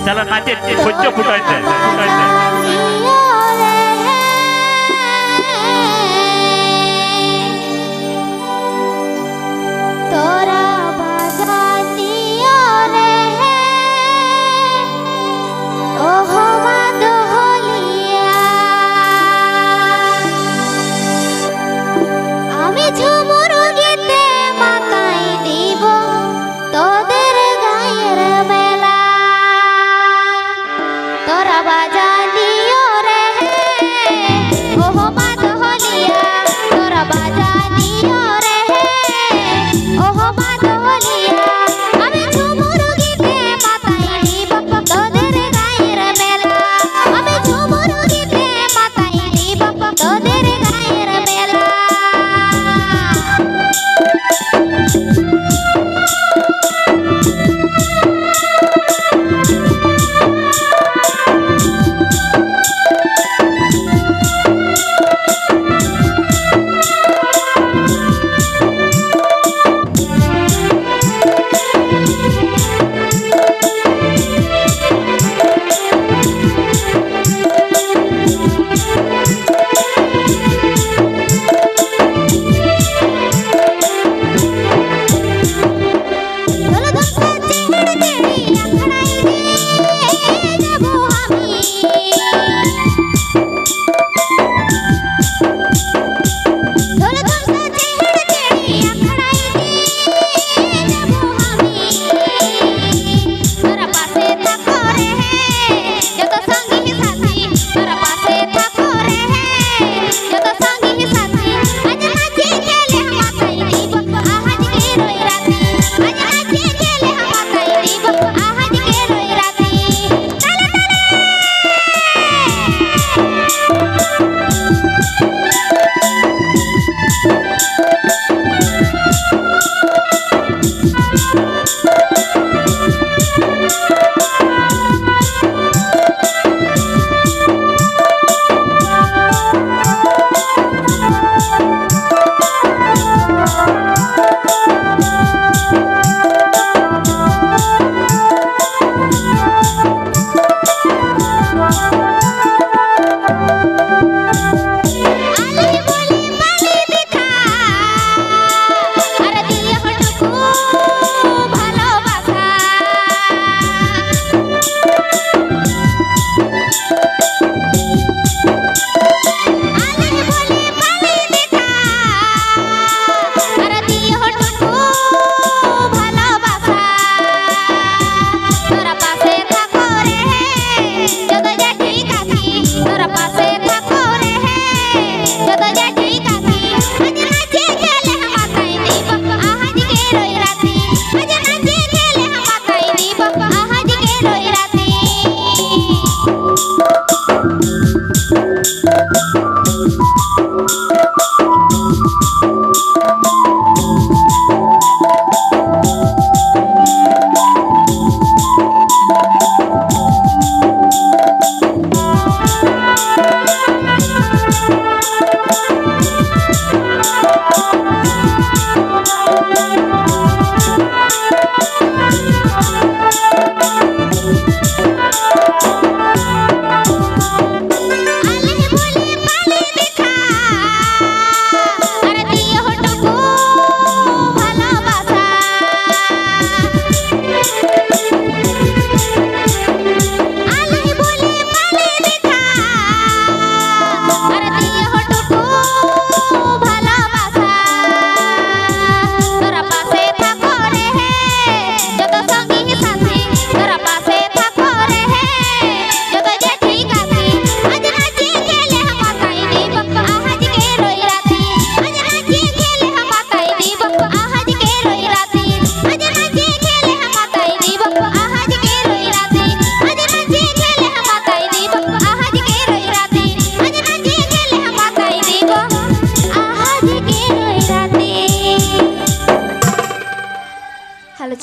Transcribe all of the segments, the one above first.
चला नाचे सह्य फुटाइते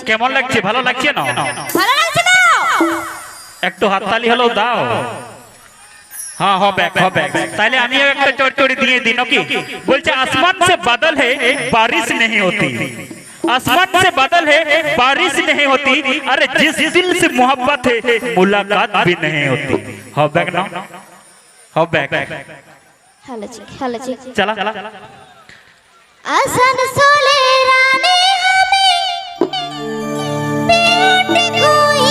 কেমন লাগছে? ভালো লাগছে না? ভালো লাগছে না? একটু হাততালি হলো দাও। हाँ হবে তাহলে আমিও একটা চটচড়ি দিয়ে দিই নাকি বলছে आसमान से बादल है बारिश नहीं होती आसमान से बादल है बारिश नहीं होती अरे जिस दिल से मोहब्बत है मुलाकात भी नहीं होती হবে না হবে हेलो जी चला आसनसोले रानी हमें कोई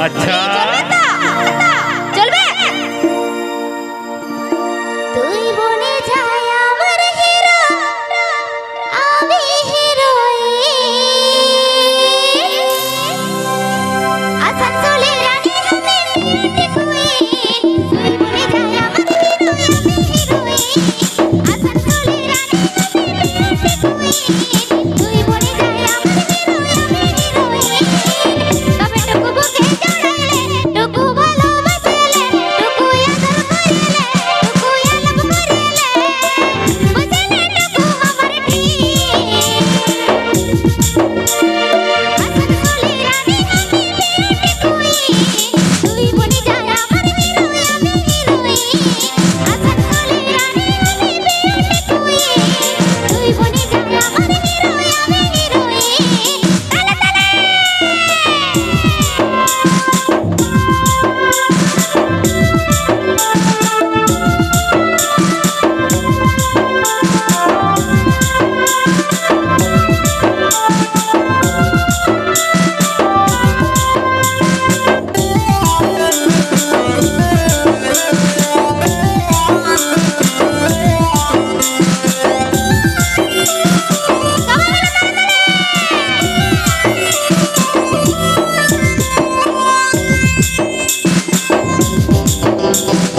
अच्छा चलबे তুই বনে যায় আমার হিরো আমি হিরোইন আসানসোলে রানী আমি বিউটি কুইন তুই বনে যায় আমার হিরো আমি হিরোইন আসানসোলে রানী আমি বিউটি কুইন তুই বনে যায় আমার হিরো আমি হিরোইন তবে টুকু বুকে জড়াইলে টুকু ভালোবাসিলে টুকু আদর করিলে টুকু আলাপ করিলে বুঝিলে টুকু আমার ঠিক আসানসোলে রানী আমি বিউটি কুইন তুই বনে যায় আমার হিরো আমি হিরোইন আসানসোলে রানী আমি বিউটি কুইন তুই বনে যায় আমার হিরো আমি হিরোইন তালে তালে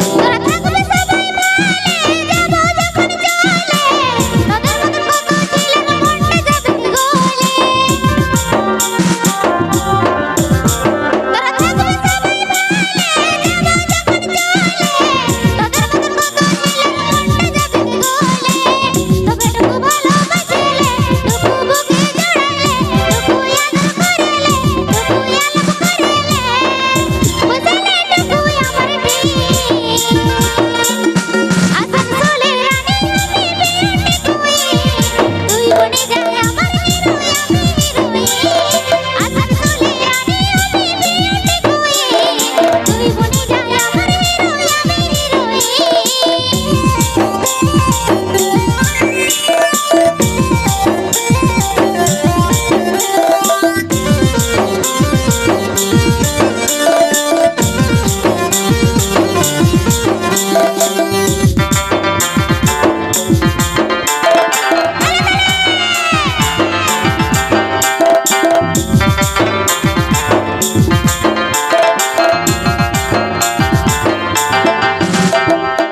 তোরা থাকবে সবাই বলে যাবো যখন চলে তোদের মতন কত ছেলের মনটা যাবে গলে তোরা থাকবে সবাই বলে যাবো যখন চলে তোদের মতন কত ছেলের মনটা যাবে গলে তবে টুকু ভালোবাসিলে টুকু বুকে জড়াইলে টুকু আদর করিলে টুকু আলাপ করিলে বুঝিলে টুকু আমার ঠিক আসানসোলে রানী আমি বিউটি কুইন তুই বনে যায় আমার হিরো আমি হিরোইন আসানসোলে রানী আমি বিউটি কুইন তুই বনে যায় আমার হিরো আমি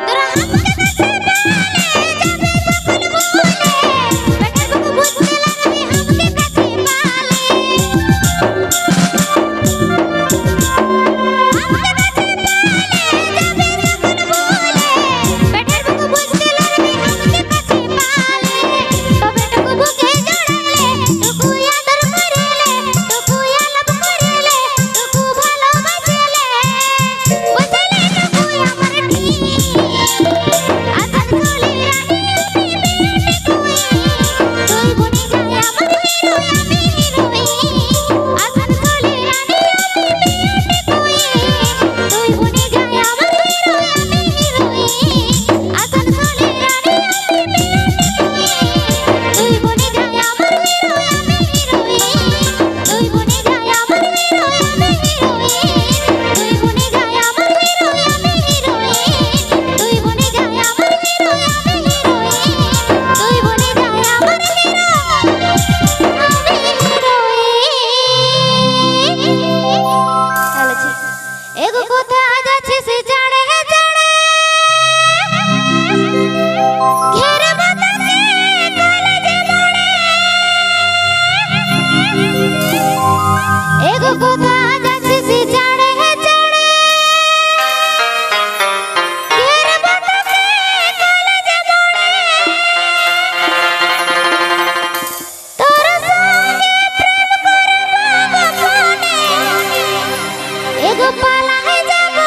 তোরা আমাকে কাছে বলে যাবে যখন বলে বেটার বুকু বুঝতে লাগবি আমাকে কাছে পালে আমাকে কাছে বলে যাবে যখন বলে বেটার বুকু বুঝতে লাগবি আমাকে কাছে পালে তবে টুকু বুকে জড়াইলে টুকু আদর করিলে টুকু আলাপ করিলে টুকু ভালোবাসিলে বুঝিলে টুকু আমার ঠিক আসানসোলে রানী আমি বিউটি কুইন তুই বনে যায় আমার হিরো আমি হিরোইন আসানসোলে রানী আমি বিউটি কুইন তুই বনে যায় আমার হিরো আমি হিরোইন আসানসোলে রানী আমি বিউটি কুইন তুই বনে যায় আমার হিরো আমি হিরোইন তুই বনে যায় আমার হিরো আমি হিরোইন তুই বনে যায় আমার হিরো আমি হিরোইন তুই বনে যায় আমার হিরো আমি হিরোইন তুই বনে যায় আমার হিরো আমি হিরোইন हेलो जी एगो कोथा जाछे से जाने है जाने घेर बतासे कॉलेज मोड़े एगो कोथा जाछे से जाने है जाने घेर बतासे कॉलेज मोड़े तोरा संगे प्रेम करबो कोने एगो पाला है जाबो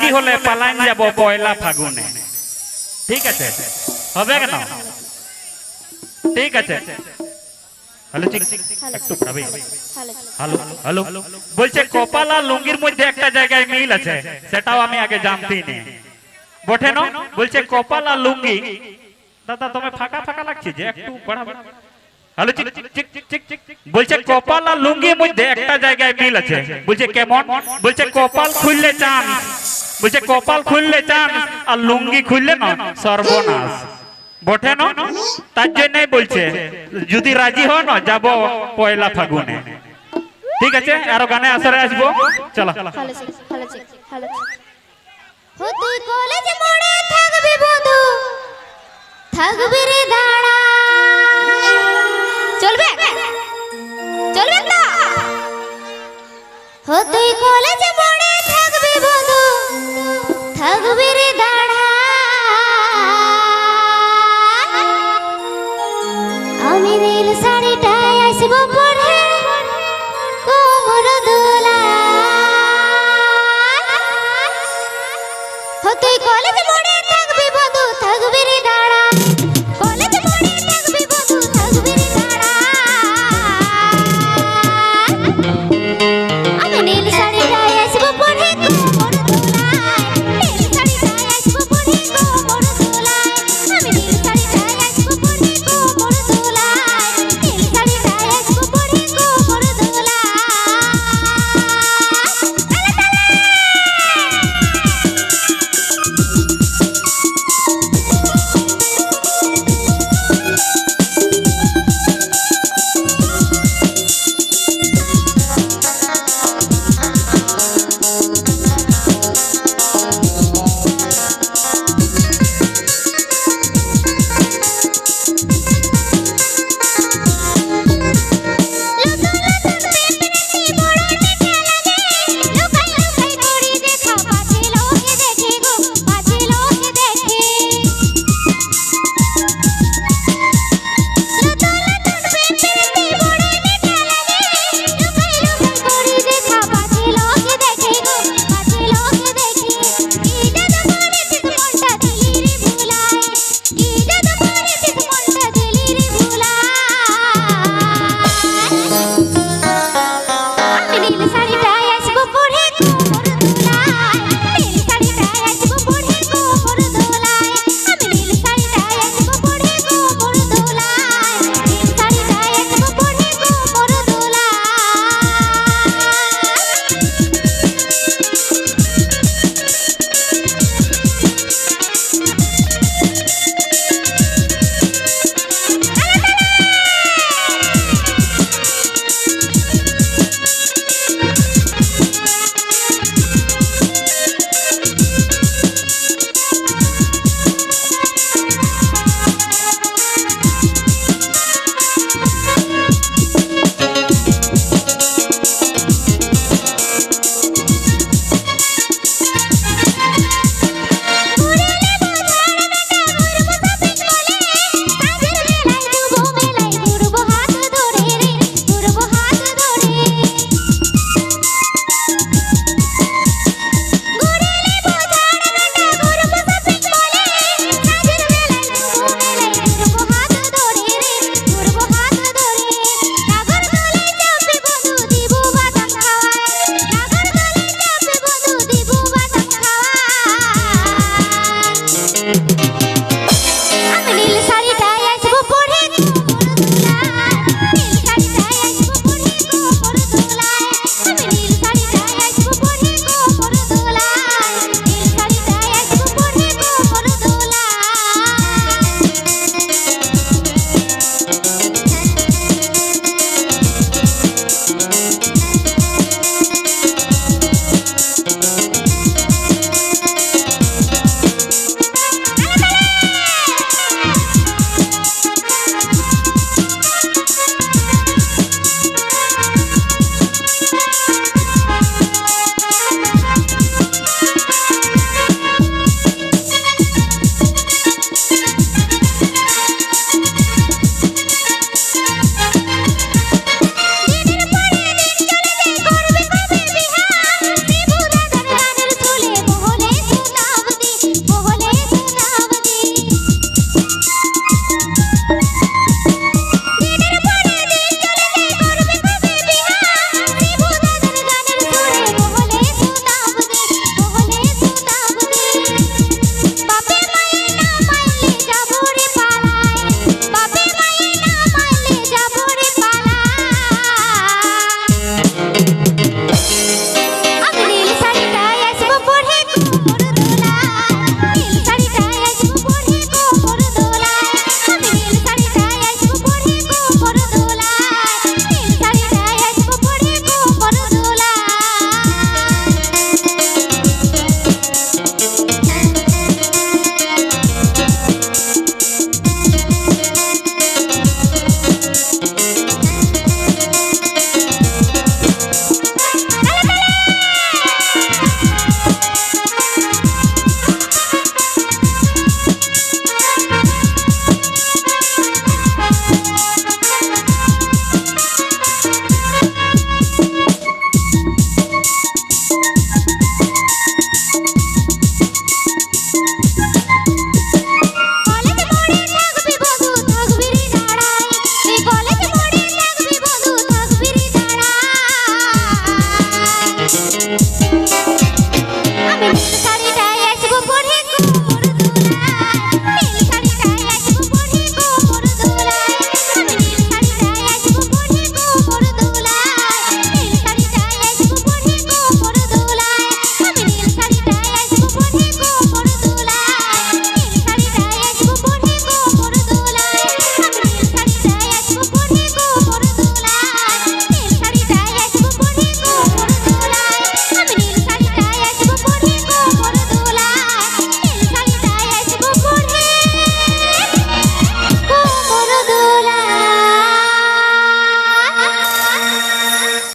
রাজি হলে পালাইন যাব পয়লা ফাগুনে। ঠিক আছে, হবে কেন? ঠিক আছে। হ্যালো ঠিক একটু ভাবি। হ্যালো হ্যালো বলছে কপাল আর লুঙ্গির মধ্যে একটা জায়গায় মিল আছে, সেটাও আমি আগে জানতেই নেই। বটে না? বলছে কপাল আর লুঙ্গি। দাদা তুমি ফাঁকা ফাঁকা লাগছে যে, একটু বাড়াবো। হ্যালো ঠিক ঠিক ঠিক ঠিক বলছে কপাল আর লুঙ্গির মধ্যে একটা জায়গায় মিল আছে। বলছে কেমন? বলছে কপাল খুললে চান, বলছে কপাল খুললে চান আর লুঙ্গি খুললে না সর্বনাশ। বটে না? তার জন্যই বলছে যদি রাজি হও না যাব পয়লা ফাগুনে। ঠিক আছে, আরো গানে আসরে আসবো, চলো। তুই কলেজ মোড়ে থাকবি বন্ধু, থাকবি রে দাঁড়া, চলবে চলবে না? তুই কলেজ মোড়ে থাকবি বন্ধু, থাকবি রে দাঁড়া, আমি নীল শাড়িটায় আসবো পরে